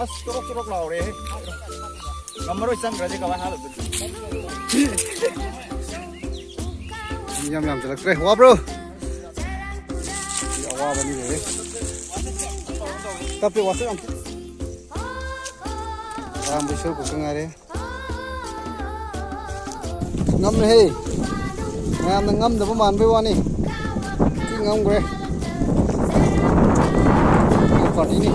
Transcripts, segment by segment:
ꯑꯁ ꯆꯣꯔꯣꯛ ꯆꯣꯔꯣꯛ ꯂꯥꯎꯔꯦ ꯉꯝꯃꯔꯣꯏ ꯆꯪꯈ꯭ꯔꯗꯤ ꯀꯃꯥꯏꯅ ꯍꯥꯜꯂꯛꯇꯣꯏꯅꯣ ꯌꯥꯝ ꯌꯥꯝꯁꯤꯜꯂꯛꯇ꯭ꯔꯦ ꯋꯥꯕ꯭ꯔꯣ ꯑꯋꯥꯕꯅꯤ ꯂꯩꯔꯦ ꯇꯞꯄꯦ ꯋꯥꯁꯛ ꯌꯥꯝ ꯌꯥꯝꯕꯩ ꯁꯔꯨꯛ ꯈꯛꯇ ꯉꯥꯏꯔꯦ ꯉꯝꯃꯦꯍꯦ ꯃꯌꯥꯝꯅ ꯉꯝꯗꯕ ꯃꯥꯟꯕꯩ ꯋꯥꯅꯤ ꯁꯤ ꯉꯝꯈ꯭ꯔꯦ ꯄꯥꯔꯇꯤꯅꯤ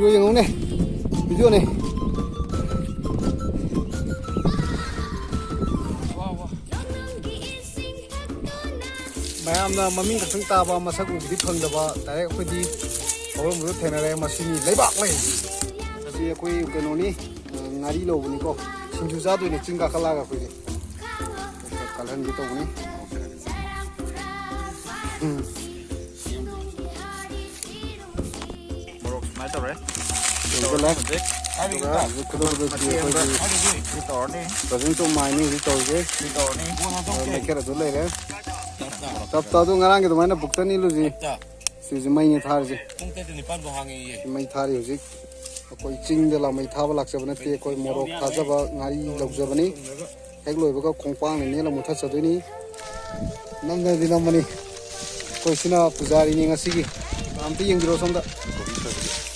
video yengone video này mayamna maming khang taba masak ubdi phangdaba direct khodi awam bu thenare masini leibak lai asi koi kenoni ngari lo buni ko sinju ja do ni chinga khala ga khoi kalan gi to buni morok mai tawre Rồi, Tao mai ni to ge tao ni mai kera du lai re tap ta du ngarang ge du mai na bukta ni lu ji si mai ni thar ji mai thar yu ji koi ching de la mai tha ba lak sa bana te koi morok tha ja ba ngari lok ja bani hek loi ba ka khongpang ni la mu tha sa du ni nam na di nam mani koi sina pujari ni ngasi gi am ti yeng ro som da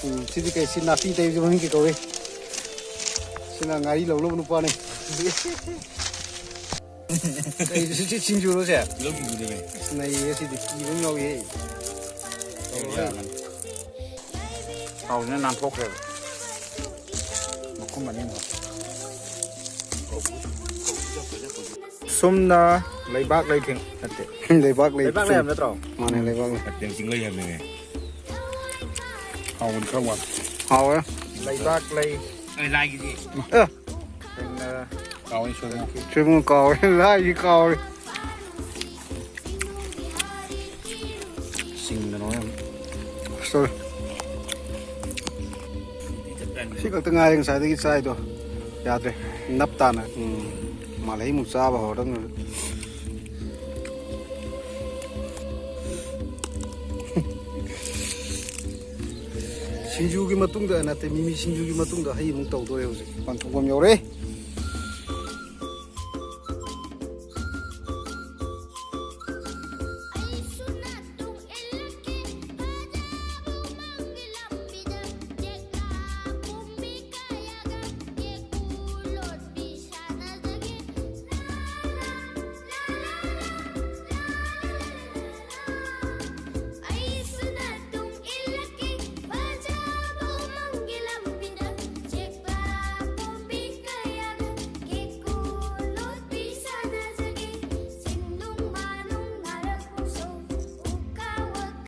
sini kayak si napi tapi macam ni kau sini ngari lalu lupa ni itu sih cinju loh sih sini ya sih di kiri ngau ye tao nó nằm thuốc rồi một con mình sum na lấy bác lấy thằng lấy bác lấy em nữa rồi mà này lấy bác này tiền chính lấy em này hầu mình không à hầu á lấy bác lấy cái gì cầu đi chơi mua cầu lá gì cầu đi xin nó nói em rồi chỉ có từng ngày sai cái sai thôi ya thế nắp tan à mà lấy một sa vào đó rồi sinju gi matungda na te mimi sinju gi matungda hai mung taw do yo ji pan thong yore